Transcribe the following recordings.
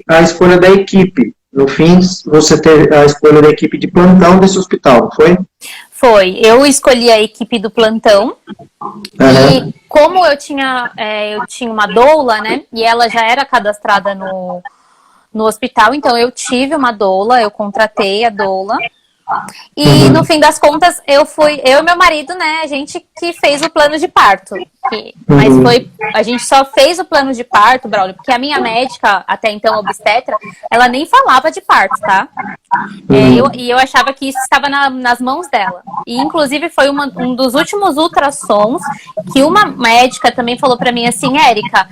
a escolha da equipe. No fim, você teve a escolha da equipe de plantão desse hospital, não foi? Foi. Eu escolhi a equipe do plantão. E como eu tinha uma doula, né? E ela já era cadastrada no hospital, então eu tive uma doula, eu contratei a doula. E no fim das contas, eu e meu marido, né, a gente que fez o plano de parto. Mas a gente só fez o plano de parto, Braulio, porque a minha médica, até então obstetra, ela nem falava de parto, tá? Eu achava que isso estava nas mãos dela. E inclusive foi um dos últimos ultrassons que uma médica também falou pra mim assim, Érica,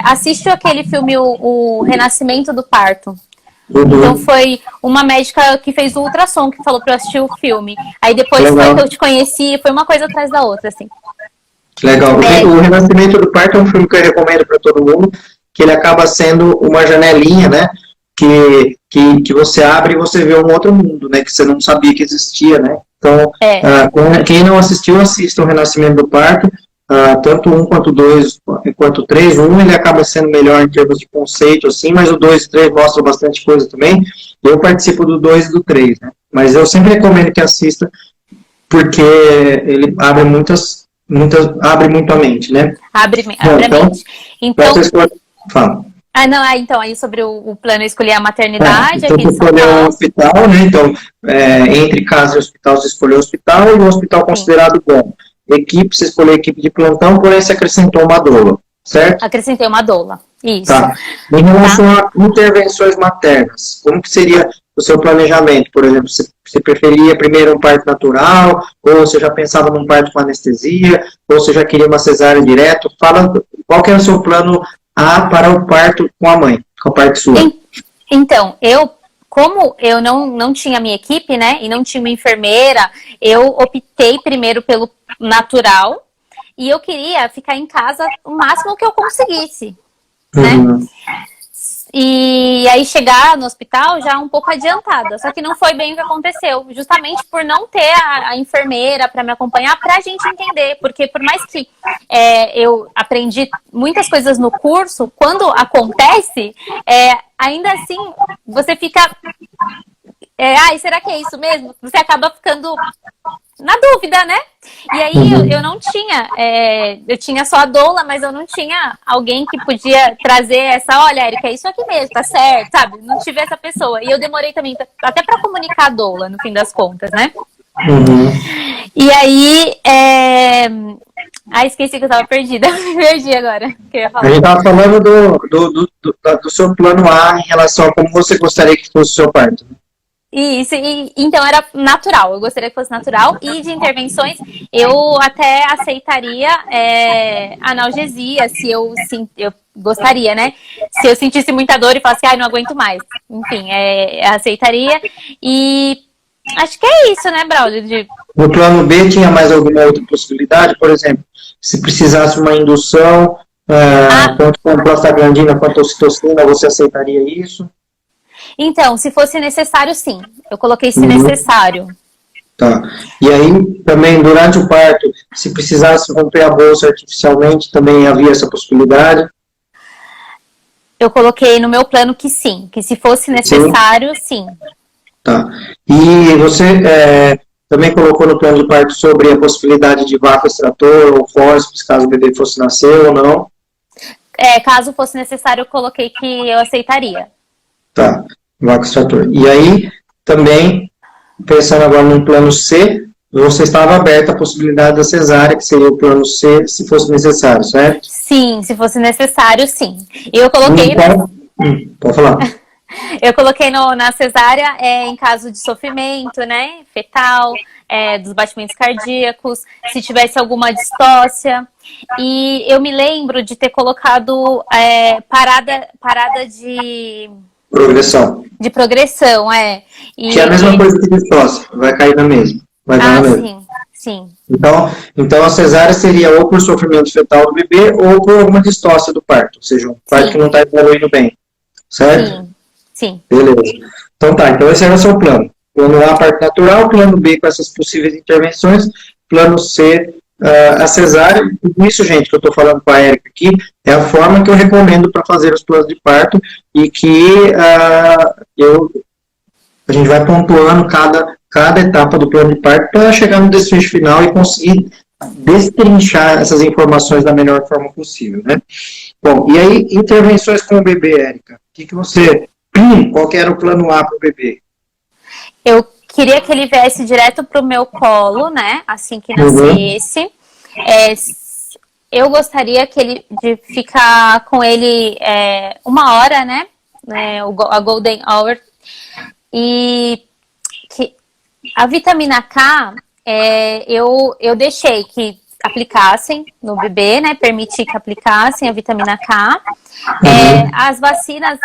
assiste aquele filme, o Renascimento do Parto. Então foi uma médica que fez o ultrassom que falou pra eu assistir o filme. Aí depois foi que eu te conheci, foi uma coisa atrás da outra, assim. Legal. O Renascimento do Parto é um filme que eu recomendo para todo mundo, que ele acaba sendo uma janelinha, né? Que você abre e você vê um outro mundo, né? Que você não sabia que existia, né? Então, quem não assistiu, assista o Renascimento do Parto. Tanto um quanto dois, quanto três. Ele acaba sendo melhor em termos de conceito, assim, mas o 2 e 3 mostram bastante coisa também. Eu participo do 2 e do 3, né? Mas eu sempre recomendo que assista, porque ele abre abre muito a mente, né? Abre a mente. Então, fala. Então, aí sobre o plano, eu escolhi a maternidade então aqui de São Paulo. Um hospital, né? Então, entre casa e hospital, você escolheu o hospital e um hospital considerado bom. Equipe, você escolheu a equipe de plantão, porém você acrescentou uma doula, certo? Acrescentei uma doula, isso. Tá. Em relação a intervenções maternas, como que seria o seu planejamento? Por exemplo, você preferia primeiro um parto natural, ou você já pensava num parto com anestesia, ou você já queria uma cesárea direto? Fala, qual que é o seu plano A para o parto com a mãe, com a parte sua? Então, como eu não tinha minha equipe, né, e não tinha uma enfermeira, eu optei primeiro pelo natural e eu queria ficar em casa o máximo que eu conseguisse, né? E aí chegar no hospital já um pouco adiantada, só que não foi bem o que aconteceu, justamente por não ter a enfermeira para me acompanhar, pra gente entender, porque por mais que eu aprendi muitas coisas no curso, quando acontece, ainda assim você fica... será que é isso mesmo? Você acaba ficando na dúvida, né? E aí eu não tinha, eu tinha só a doula, mas eu não tinha alguém que podia trazer olha, Érica, é isso aqui mesmo, tá certo, sabe? Não tive essa pessoa. E eu demorei também, até pra comunicar a doula, no fim das contas, né? E aí, esqueci que eu tava perdida, me perdi agora. Que eu ia falar. A gente tava falando do seu plano A em relação a como você gostaria que fosse o seu parto. Isso, então era natural, eu gostaria que fosse natural. E de intervenções, eu até aceitaria analgesia, se eu gostaria, né? Se eu sentisse muita dor e falasse, não aguento mais. Enfim, aceitaria. E acho que é isso, né, Braulio? No plano B tinha mais alguma outra possibilidade? Por exemplo, se precisasse uma indução, tanto com prostaglandina quanto ocitocina, você aceitaria isso? Então, se fosse necessário, sim. Eu coloquei se necessário. Tá. E aí, também, durante o parto, se precisasse romper a bolsa artificialmente, também havia essa possibilidade? Eu coloquei no meu plano que sim. Que se fosse necessário, sim. Tá. E você também colocou no plano de parto sobre a possibilidade de vácuo extrator ou fórceps, caso o bebê fosse nascer ou não? Caso fosse necessário, eu coloquei que eu aceitaria. Tá. Vácuo extrator. E aí, também, pensando agora no plano C, você estava aberta a possibilidade da cesárea, que seria o plano C, se fosse necessário, certo? Sim, se fosse necessário, sim. E eu coloquei... Pode falar. Eu coloquei na cesárea em caso de sofrimento, né, fetal, dos batimentos cardíacos, se tivesse alguma distócia. E eu me lembro de ter colocado parada de... Progressão. De progressão, que é a mesma coisa que distócia, vai cair na mesma. Vai dar na mesma. Sim. Então a cesárea seria ou por sofrimento fetal do bebê ou por alguma distócia do parto, ou seja, um parto que não está evoluindo bem, certo? Sim. Beleza. Então então esse era o seu plano. Plano A, parto natural, plano B com essas possíveis intervenções, plano C, a cesárea, isso, gente, que eu estou falando com a Érica aqui, é a forma que eu recomendo para fazer os planos de parto e que a gente vai pontuando cada etapa do plano de parto para chegar no desfecho final e conseguir destrinchar essas informações da melhor forma possível, né? Bom, e aí, intervenções com o bebê, Érica? Qual que era o plano A para o bebê? Eu queria que ele viesse direto pro meu colo, né? Assim que nascesse. Eu gostaria de ficar com ele 1 hora, né? A Golden Hour. E que a vitamina K, eu deixei que aplicassem no bebê, né? Permiti que aplicassem a vitamina K. As vacinas,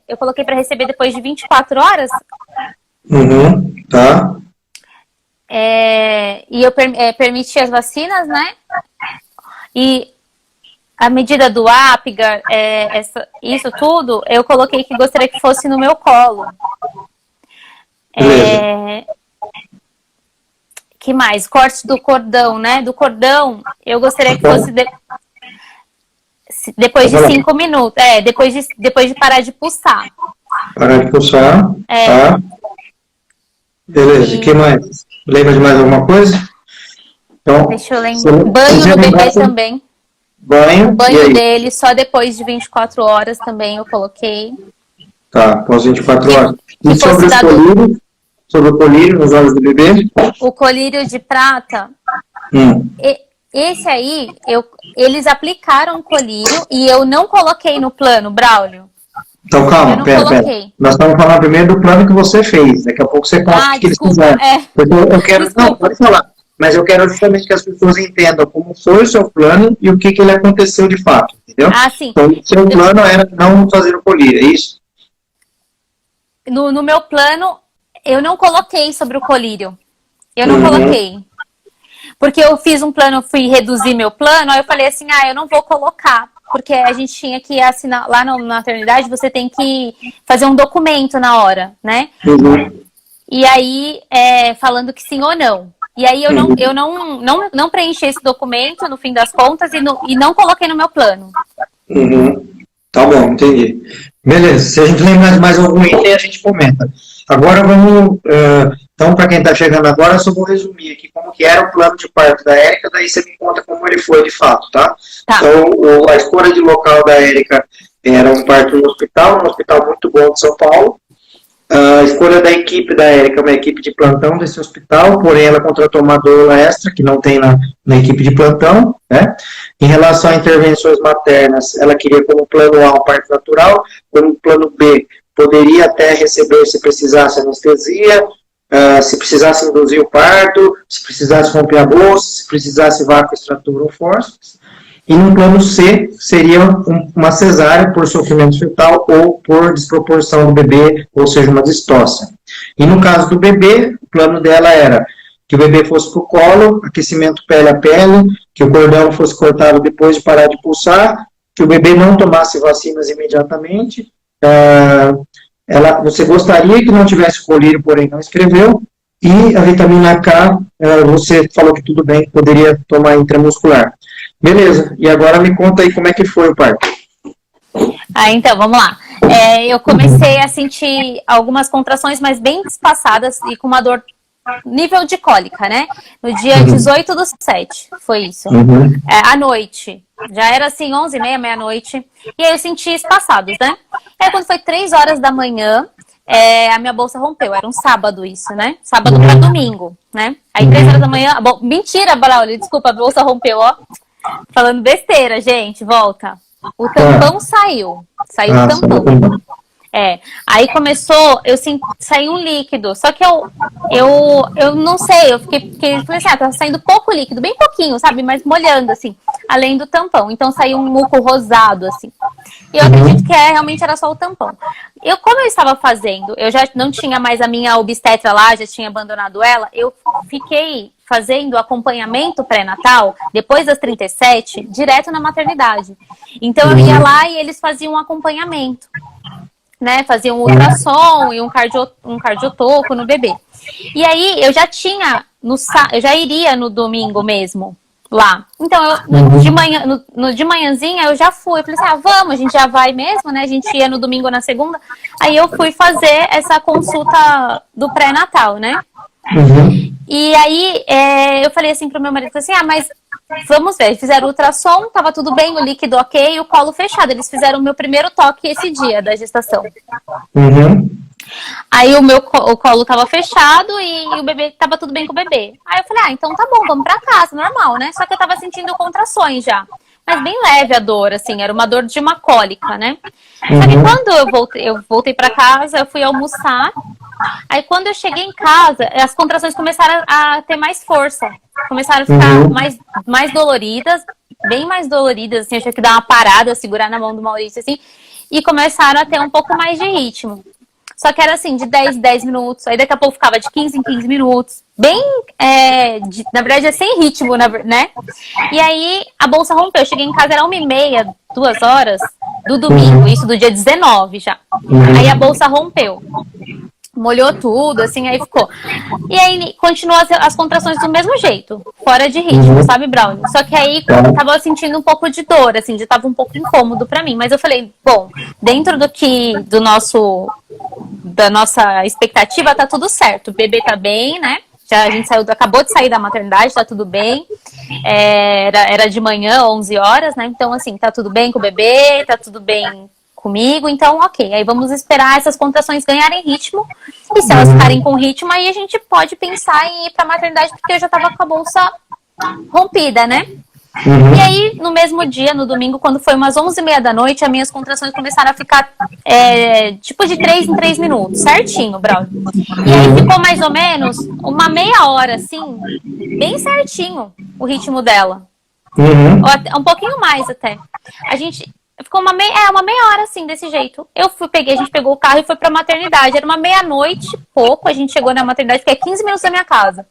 eu coloquei para receber depois de 24 horas. Tá. E eu permiti as vacinas, né? E a medida do Apgar, isso tudo, eu coloquei que gostaria que fosse no meu colo. Que mais? Corte do cordão, né? Do cordão, eu gostaria que fosse depois de 5 minutos. Depois de parar de pulsar. Parar de pulsar, tá. Beleza, o que mais? Lembra de mais alguma coisa? Então, deixa eu lembrar. Banho no bebê também. Banho. O banho dele só depois de 24 horas também eu coloquei. Tá, após 24 horas. E sobre o colírio? Sobre o colírio nos olhos do bebê? O colírio de prata. Esse aí, eles aplicaram o colírio e eu não coloquei no plano, Braulio. Então, calma, pera. Nós estamos falando primeiro do plano que você fez. Daqui a pouco você conta o que eles fizeram. Eu quero, não, pode falar. Mas eu quero justamente que as pessoas entendam como foi o seu plano e o que ele aconteceu de fato, entendeu? Sim. Então, o seu plano era não fazer o colírio, é isso? No meu plano, eu não coloquei sobre o colírio. Eu não coloquei. Porque eu fiz um plano, fui reduzir meu plano, aí eu falei assim, eu não vou colocar. Porque a gente tinha que assinar, lá na maternidade, você tem que fazer um documento na hora, né? E aí, falando que sim ou não. E aí eu não preenchi esse documento, no fim das contas, e não coloquei no meu plano. Tá bom, entendi. Beleza, se a gente lembrar de mais algum item, a gente comenta. Agora vamos... Então, para quem está chegando agora, eu só vou resumir aqui como que era o plano de parto da Érica, daí você me conta como ele foi de fato, tá? Então, a escolha de local da Érica era um parto no hospital muito bom de São Paulo. A escolha da equipe da Érica é uma equipe de plantão desse hospital, porém ela contratou uma doula extra, que não tem na equipe de plantão, né? Em relação a intervenções maternas, ela queria como plano A um parto natural, como plano B, poderia até receber se precisasse anestesia, se precisasse induzir o parto, se precisasse romper a bolsa, se precisasse vácuo, extratura ou forceps. E no plano C, seria uma cesárea por sofrimento fetal ou por desproporção do bebê, ou seja, uma distócia. E no caso do bebê, o plano dela era que o bebê fosse para o colo, aquecimento pele a pele, que o cordão fosse cortado depois de parar de pulsar, que o bebê não tomasse vacinas imediatamente. Você gostaria que não tivesse colírio, porém não escreveu. E a vitamina K, você falou que tudo bem, que poderia tomar intramuscular. Beleza, e agora me conta aí como é que foi o parto. Então, vamos lá. Eu comecei a sentir algumas contrações, mas bem espaçadas e com uma dor nível de cólica, né? No dia 18/7, foi isso. À noite. Já era assim, 11h30, meia-noite. E aí eu senti espaçados, né? Aí quando foi 3 horas da manhã, a minha bolsa rompeu. Era um sábado isso, né? Sábado pra domingo, né? Aí 3 horas da manhã... Bom, mentira, Braulio, desculpa, a bolsa rompeu, ó. Falando besteira, gente, volta. O tampão saiu. Saiu o tampão. Aí começou, saiu um líquido. Só que eu não sei, eu falei assim, tá saindo pouco líquido, bem pouquinho, sabe? Mas molhando, assim, além do tampão. Então saiu um muco rosado, assim. E eu acredito que realmente era só o tampão. Como eu estava fazendo, eu já não tinha mais a minha obstetra lá, já tinha abandonado ela, eu fiquei fazendo acompanhamento pré-natal, depois das 37, direto na maternidade. Então eu ia lá e eles faziam um acompanhamento, né? Faziam um ultrassom e um cardiotoco no bebê. E aí eu já tinha, eu já iria no domingo mesmo, lá. Então, de manhã, de manhãzinha eu já fui. Eu falei assim, vamos, a gente já vai mesmo, né? A gente ia no domingo ou na segunda. Aí eu fui fazer essa consulta do pré-natal, né? E aí eu falei assim pro meu marido, assim, mas vamos ver, fizeram ultrassom, tava tudo bem, o líquido ok, o colo fechado. Eles fizeram o meu primeiro toque esse dia da gestação. Aí o colo tava fechado e o bebê, tava tudo bem com o bebê. Aí eu falei, então tá bom, vamos pra casa, normal, né? Só que eu tava sentindo contrações já. Mas bem leve a dor, assim, era uma dor de uma cólica, né? Só que quando eu voltei pra casa, eu fui almoçar. Aí quando eu cheguei em casa, as contrações começaram a ter mais força. Começaram a ficar mais doloridas, bem mais doloridas, assim, eu tinha que dar uma parada, segurar na mão do Maurício, assim. E começaram a ter um pouco mais de ritmo. Só que era assim, de 10 em 10 minutos. Aí daqui a pouco ficava de 15 em 15 minutos. Bem, na verdade, é sem ritmo, né? E aí a bolsa rompeu. Eu cheguei em casa, era 1h30, 2 horas do domingo. Isso do dia 19 já. Aí a bolsa rompeu. Molhou tudo, assim, aí ficou. E aí continuou as contrações do mesmo jeito, fora de ritmo, sabe, Braulio? Só que aí eu tava sentindo um pouco de dor, assim, já tava um pouco incômodo pra mim. Mas eu falei, bom, dentro da nossa expectativa, tá tudo certo. O bebê tá bem, né? A gente acabou de sair da maternidade, tá tudo bem. Era de manhã, 11 horas, né? Então, assim, tá tudo bem com o bebê, tá tudo bem comigo, então ok, aí vamos esperar essas contrações ganharem ritmo, e se elas ficarem com ritmo, aí a gente pode pensar em ir pra maternidade, porque eu já tava com a bolsa rompida, né? E aí, no mesmo dia, no domingo, quando foi umas 11h30 da noite, as minhas contrações começaram a ficar tipo de 3 em 3 minutos, certinho, Braulio. E aí ficou mais ou menos uma meia hora, assim, bem certinho o ritmo dela. Ou até, um pouquinho mais até. Ficou uma meia hora assim, desse jeito. A gente pegou o carro e foi pra maternidade. Era uma meia-noite, pouco, a gente chegou na maternidade, que é 15 minutos da minha casa.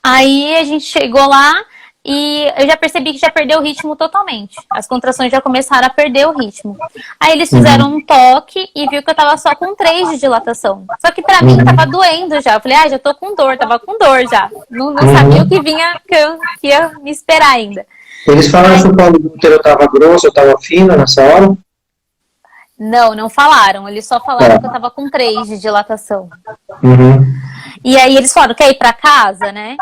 Aí a gente chegou lá e eu já percebi que já perdeu o ritmo totalmente. As contrações já começaram a perder o ritmo. Aí eles fizeram um toque e viu que eu tava só com 3 de dilatação. Só que pra mim tava doendo já. Eu falei, já tô com dor, tava com dor já. Não sabia o que vinha, que ia me esperar ainda. Eles falaram se o colo do útero estava grosso ou estava fino nessa hora? Não falaram. Eles só falaram que eu tava com 3 de dilatação. E aí eles falaram, quer ir pra casa, né?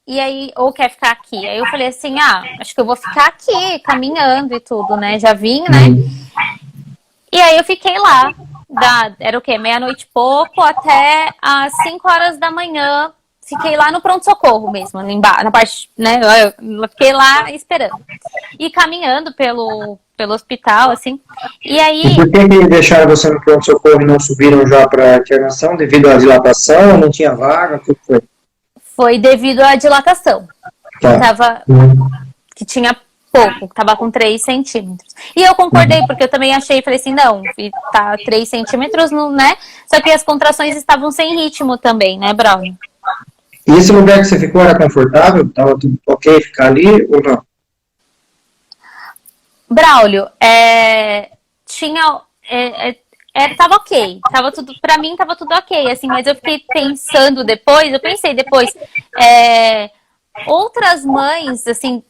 E aí, ou quer ficar aqui? Aí eu falei assim, acho que eu vou ficar aqui, caminhando e tudo, né? Já vim, né? E aí eu fiquei lá. Era o quê? Meia-noite e pouco até às 5 horas da manhã. Fiquei lá no pronto-socorro mesmo, na parte, né? Eu fiquei lá esperando. E caminhando pelo hospital, assim. E aí... E por que deixaram você no pronto-socorro e não subiram já para internação? Devido à dilatação? Não tinha vaga? O que foi? Foi devido à dilatação. Que tinha pouco, tava com 3 centímetros. E eu concordei, porque eu também falei assim, não, tá 3 centímetros, né? Só que as contrações estavam sem ritmo também, né, Braulio? E esse lugar que você ficou era confortável? Tava tudo ok ficar ali ou não? Braulio, tava ok, pra mim tava tudo ok, assim, mas eu fiquei pensando depois, outras mães, assim,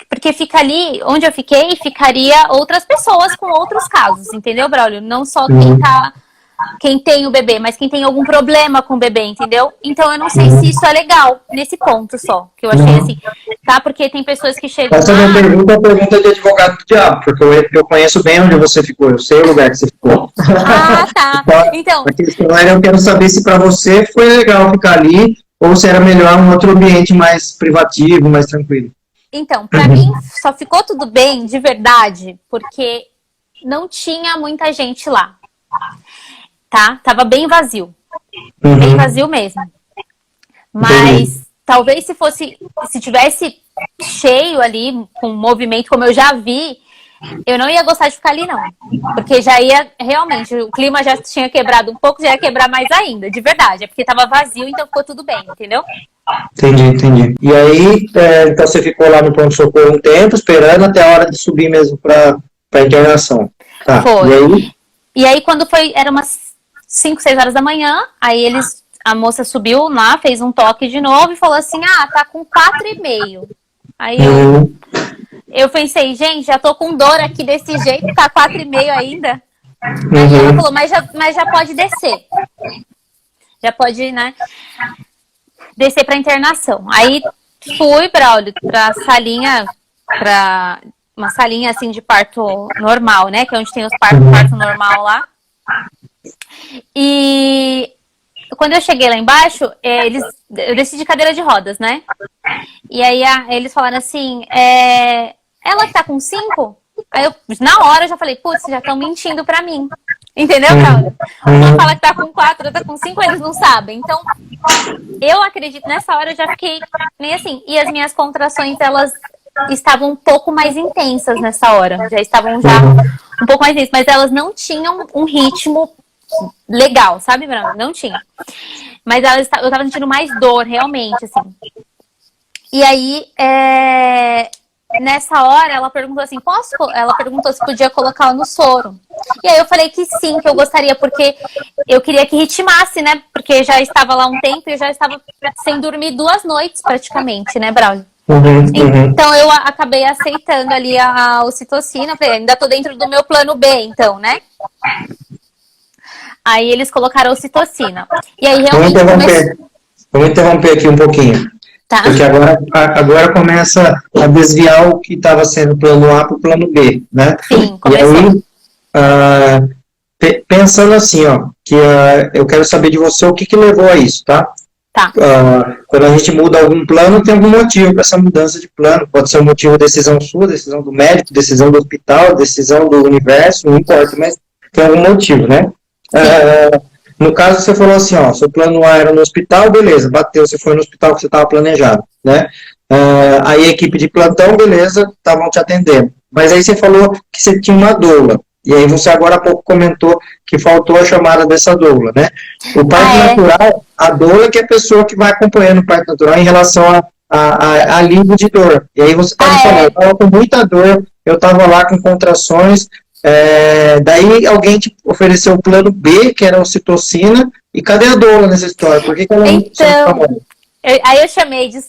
porque fica ali, onde eu fiquei, ficaria outras pessoas com outros casos, entendeu, Braulio? Não só quem tem o bebê, mas quem tem algum problema com o bebê, entendeu? Então eu não sei se isso é legal, nesse ponto só, que eu achei assim, tá? Porque tem pessoas que chegam Essa minha pergunta é a pergunta de advogado do diabo, porque eu conheço bem onde você ficou, eu sei o lugar que você ficou. Tá. Então... A questão eu quero saber se para você foi legal ficar ali, ou se era melhor um outro ambiente mais privativo, mais tranquilo. Então, pra mim, só ficou tudo bem, de verdade, porque não tinha muita gente lá. Tá? Tava bem vazio. Bem vazio mesmo. Mas talvez se tivesse cheio ali, com movimento, como eu já vi, eu não ia gostar de ficar ali, não. Porque já ia, realmente, o clima já tinha quebrado um pouco, já ia quebrar mais ainda, de verdade. É porque tava vazio, então ficou tudo bem, entendeu? Entendi. E aí, então você ficou lá no pronto-socorro um tempo, esperando até a hora de subir mesmo pra internação. Tá. Foi. E aí quando era umas 5, 6 horas da manhã, aí eles a moça subiu lá, fez um toque de novo e falou assim, tá com 4,5. Aí eu pensei, gente, já tô com dor aqui desse jeito, tá 4,5 ainda. Aí ela falou, mas já pode descer. Já pode, né, descer pra internação. Aí fui, Braulio, pra salinha, pra uma salinha assim de parto normal, né? Que é onde tem os parto normal lá. E quando eu cheguei lá embaixo, eu desci de cadeira de rodas, né? E aí eles falaram assim, ela que tá com 5? Aí eu, na hora, eu já falei, putz, já estão mentindo pra mim. Entendeu, Braulio? Uma fala que tá com 4, outra tá com 5, eles não sabem. Então, eu acredito, nessa hora eu já fiquei meio assim. E as minhas contrações, elas estavam um pouco mais intensas nessa hora. Já estavam um pouco mais intensas. Mas elas não tinham um ritmo legal, sabe, Braulio? Não tinha. Mas eu tava sentindo mais dor, realmente, assim. E aí, nessa hora, ela perguntou assim, ela perguntou se podia colocá-la no soro. E aí eu falei que sim, que eu gostaria, porque eu queria que ritmasse, né? Porque já estava lá um tempo e eu já estava sem dormir 2 noites praticamente, né, Braulio? Então eu acabei aceitando ali a ocitocina, falei, ainda tô dentro do meu plano B, então, né? Aí eles colocaram a ocitocina. E aí realmente Vamos interromper aqui um pouquinho. Tá. Porque agora começa a desviar o que estava sendo plano A para o plano B, né? Sim, começou. E aí, pensando assim, ó, que eu quero saber de você o que levou a isso, tá? Tá. Quando a gente muda algum plano, tem algum motivo para essa mudança de plano. Pode ser um motivo de decisão sua, decisão do médico, decisão do hospital, decisão do universo, não importa, mas tem algum motivo, né? No caso, você falou assim, ó, seu plano A era no hospital, beleza, bateu, você foi no hospital que você estava planejado, né? Aí a equipe de plantão, beleza, estavam te atendendo. Mas aí você falou que você tinha uma doula. E aí você agora há pouco comentou que faltou a chamada dessa doula, né? O parto natural, a doula que é a pessoa que vai acompanhando o parto natural em relação a alívio de dor. E aí você estava falando, eu estava com muita dor, eu estava lá com contrações, daí alguém te ofereceu o plano B, que era a ocitocina, e cadê a doula nessa história? Por que ela não chamou? Aí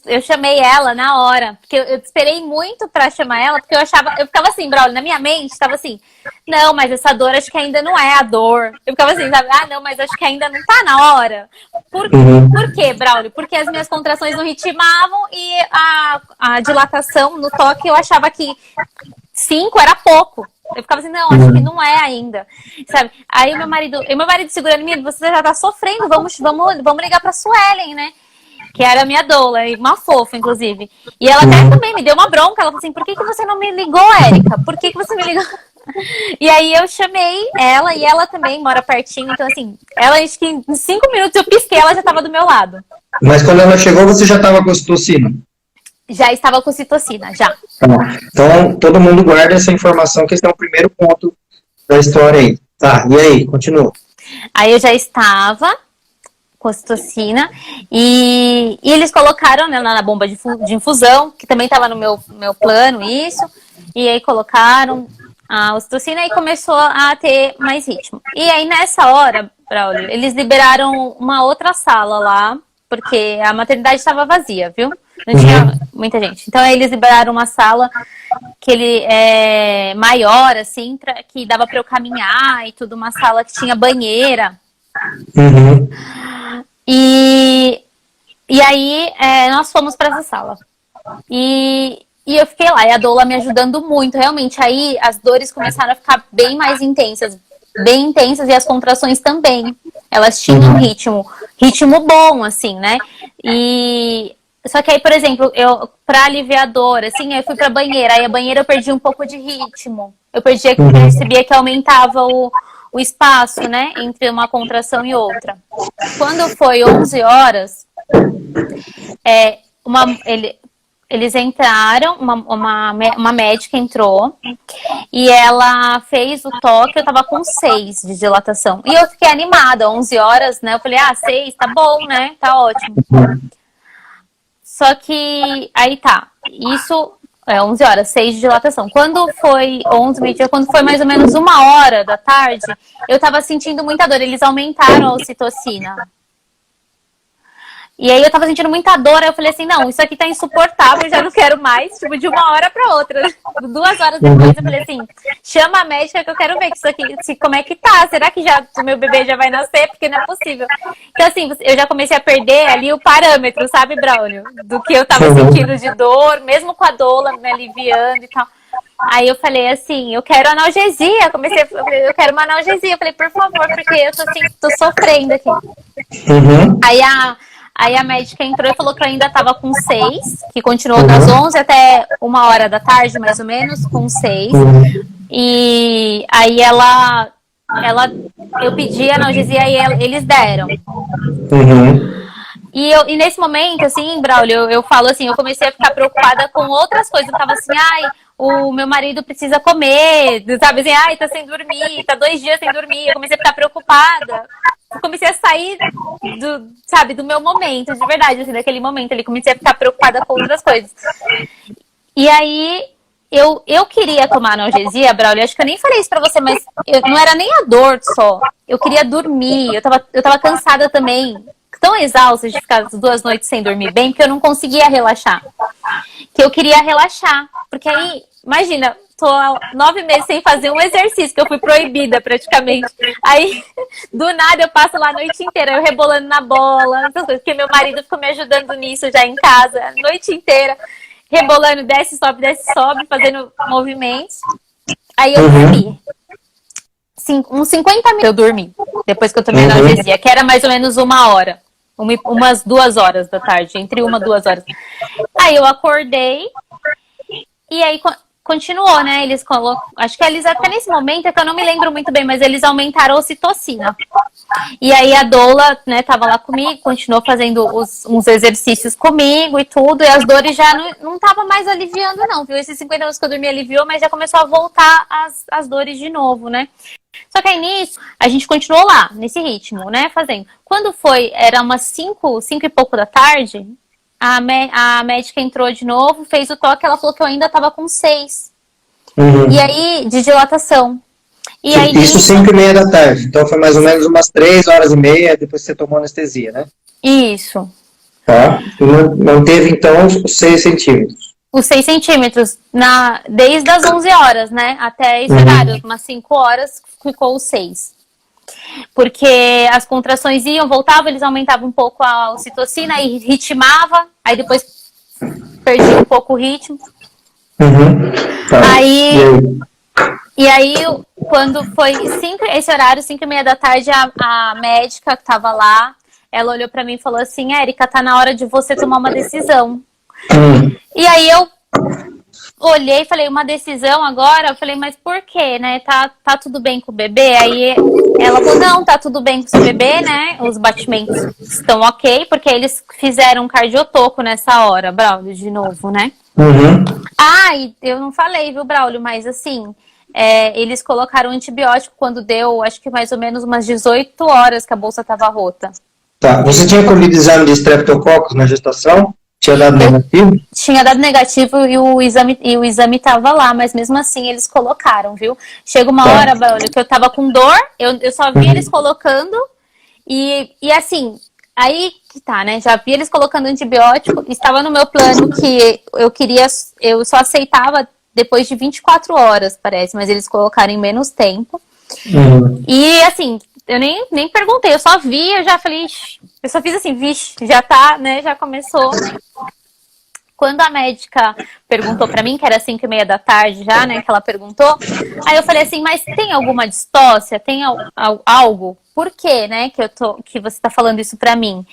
eu chamei ela na hora, porque eu esperei muito pra chamar ela, porque eu ficava assim, Braulio, na minha mente, tava assim, não, mas essa dor acho que ainda não é a dor. Eu ficava assim, sabe, não, mas acho que ainda não tá na hora. Por quê, Braulio? Porque as minhas contrações não ritmavam e a dilatação no toque eu achava que 5 era pouco. Eu ficava assim, não, acho que não é ainda, sabe? Aí meu marido segurando em mim, você já tá sofrendo, vamos ligar pra Suelen, né? Que era a minha doula, uma fofa, inclusive. E ela até também me deu uma bronca. Ela falou assim, por que você não me ligou, Érica? Por que você me ligou? E aí eu chamei ela, e ela também mora pertinho. Então, assim, acho que em 5 minutos eu pisquei, ela já estava do meu lado. Mas quando ela chegou, você já estava com ocitocina? Já estava com ocitocina, já. Então, todo mundo guarda essa informação, que esse é o primeiro ponto da história aí. Tá, e aí? Continua. Aí eu já estava com ocitocina, e eles colocaram, né, na bomba de infusão, que também estava no meu plano, isso, e aí colocaram a ocitocina e começou a ter mais ritmo. E aí nessa hora, Braulio, eles liberaram uma outra sala lá, porque a maternidade estava vazia, viu? Não tinha muita gente. Então aí eles liberaram uma sala que ele é maior, assim, que dava para eu caminhar e tudo, uma sala que tinha banheira. E aí nós fomos para essa sala. E eu fiquei lá, e a doula me ajudando muito. Realmente, aí as dores começaram a ficar bem mais intensas. Bem intensas, e as contrações também. Elas tinham ritmo bom, assim, né? Só que aí, por exemplo, pra aliviar a dor, assim, eu fui pra banheira. Aí a banheira eu perdi um pouco de ritmo. Eu percebia que aumentava o espaço, né, entre uma contração e outra. Quando foi 11 horas, eles entraram, uma médica entrou, e ela fez o toque, eu tava com 6 de dilatação. E eu fiquei animada, 11 horas, né, eu falei, 6, tá bom, né, tá ótimo. Só que, aí tá, isso... 11 horas, 6 de dilatação. Quando foi 11, meio-dia, quando foi mais ou menos 1h da tarde, eu tava sentindo muita dor. Eles aumentaram a ocitocina. E aí eu tava sentindo muita dor, aí eu falei assim, não, isso aqui tá insuportável, eu já não quero mais, tipo, de uma hora pra outra. 2 horas depois eu falei assim, chama a médica que eu quero ver que isso aqui, como é que tá, será que já o meu bebê já vai nascer? Porque não é possível. Então assim, eu já comecei a perder ali o parâmetro, sabe, Braulio? Do que eu tava sentindo de dor, mesmo com a doula me aliviando e tal. Aí eu falei assim, eu quero analgesia, eu quero uma analgesia. Eu falei, por favor, porque eu tô assim, tô sofrendo aqui. Aí a médica entrou e falou que eu ainda estava com 6, que continuou das 11 até 1 hora da tarde, mais ou menos, com 6. E aí eu pedi analgesia e eles deram. E nesse momento, assim, Braulio, eu falo assim, eu comecei a ficar preocupada com outras coisas. Eu tava assim, ai, o meu marido precisa comer, sabe assim, ai, tá sem dormir, tá 2 dias sem dormir. Eu comecei a ficar preocupada. Eu comecei a sair do meu momento, de verdade, assim, daquele momento ali, comecei a ficar preocupada com outras coisas. E aí, eu queria tomar analgesia, Braulio, acho que eu nem falei isso pra você, mas não era nem a dor só, eu queria dormir, eu tava cansada também, tão exausta de ficar as 2 noites sem dormir bem, que eu não conseguia relaxar. Que eu queria relaxar, porque aí, imagina, tô há 9 meses sem fazer um exercício, que eu fui proibida praticamente. Aí, do nada, eu passo lá a noite inteira, eu rebolando na bola, essas coisas, porque meu marido ficou me ajudando nisso já em casa, a noite inteira, rebolando, desce, sobe, fazendo movimentos. Aí eu dormi. Uns 50 minutos eu dormi, depois que eu tomei analgesia, que era mais ou menos 1 hora. Umas 2 horas da tarde, entre 1 e 2 horas. Aí eu acordei e aí continuou, né? Eles acho que eles até nesse momento, é que eu não me lembro muito bem, mas eles aumentaram a ocitocina. E aí a doula, né, tava lá comigo, continuou fazendo uns exercícios comigo e tudo, e as dores já não tava mais aliviando não, viu? Esses 50 anos que eu dormi aliviou, mas já começou a voltar as dores de novo, né? Só que aí nisso, a gente continuou lá, nesse ritmo, né, fazendo. Quando era umas 5 e pouco da tarde, a médica entrou de novo, fez o toque, ela falou que eu ainda tava com 6. E aí, de dilatação. E aí, isso 5:30 da tarde, então foi mais ou menos umas 3h30, depois você tomou anestesia, né? Isso. Tá, manteve então os 6 centímetros. Os 6 centímetros, desde as 11 horas, né, até esse horário, umas 5 horas, ficou os 6. Porque as contrações iam, voltavam, eles aumentavam um pouco a ocitocina e ritmava, aí depois perdia um pouco o ritmo. Tá. E aí, quando foi esse horário, 5:30 da tarde, a médica que tava lá, ela olhou pra mim e falou assim, Érica, tá na hora de você tomar uma decisão. E aí eu olhei e falei, uma decisão agora? Eu falei, mas por quê, né? Tá tudo bem com o bebê? Aí ela falou, não, tá tudo bem com o seu bebê, né? Os batimentos estão ok, porque eles fizeram um cardiotoco nessa hora, Braulio, de novo, né? E eu não falei, viu, Braulio, mas assim, eles colocaram antibiótico quando deu, acho que mais ou menos umas 18 horas que a bolsa tava rota. Tá, você tinha colhido exame de estreptococcus na gestação? Tinha dado negativo? Tinha dado negativo e o exame tava lá, mas mesmo assim eles colocaram, viu? Chega uma hora, Braulio, que eu tava com dor, eu só vi eles colocando e assim, aí que tá, né? Já vi eles colocando antibiótico, estava no meu plano que eu só aceitava depois de 24 horas, parece, mas eles colocaram em menos tempo. E assim, eu nem perguntei, eu só vi, eu já falei, eu só fiz assim, vixe, já tá, né? Já começou. Quando a médica perguntou pra mim, que era 5:30 da tarde já, né, que ela perguntou, aí eu falei assim, mas tem alguma distócia? Tem algo? Por quê, né, que você tá falando isso pra mim?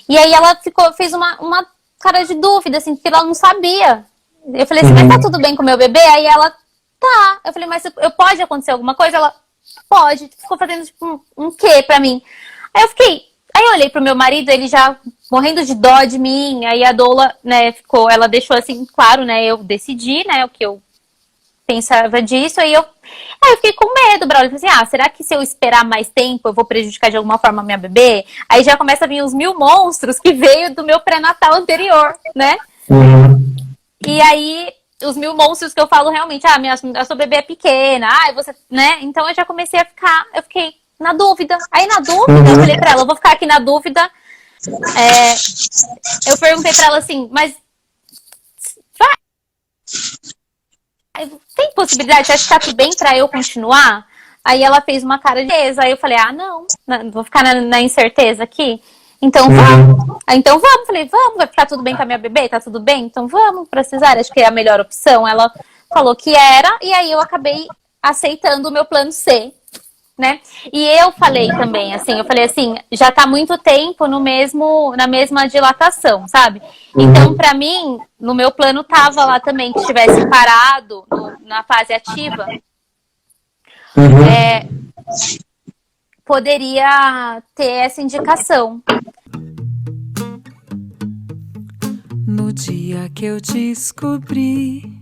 E aí ela fez uma cara de dúvida, assim, porque ela não sabia. Eu falei assim, mas tá tudo bem com o meu bebê? Aí ela, tá. Eu falei, mas pode acontecer alguma coisa? Ela, pode. Ficou fazendo tipo um quê pra mim? Aí eu olhei pro meu marido, ele já morrendo de dó de mim, aí a doula, né, ela deixou assim, claro, né, eu decidi, né, o que eu pensava disso, aí eu fiquei com medo, Braulio, eu falei assim, será que se eu esperar mais tempo, eu vou prejudicar de alguma forma a minha bebê? Aí já começa a vir os 1000 monstros que veio do meu pré-natal anterior, né? E aí, os 1000 monstros que eu falo realmente, a sua bebê é pequena, você, né, então eu já comecei eu fiquei na dúvida. Aí na dúvida, eu falei pra ela, eu vou ficar aqui na dúvida eu perguntei pra ela assim, mas tem possibilidade? Você acha que tá tudo bem pra eu continuar? Aí ela fez uma cara de certeza. Aí eu falei, não, vou ficar na incerteza aqui. Então vamos. Então vamos. Falei, vamos, vai ficar tudo bem com a minha bebê? Tá tudo bem? Então vamos pra cesárea. Acho que é a melhor opção. Ela falou que era, e aí eu acabei aceitando o meu plano C, né? E eu falei também, assim, já tá muito tempo na mesma dilatação, sabe? Então, pra mim, no meu plano tava lá também que estivesse parado na fase ativa, poderia ter essa indicação. No dia que eu descobri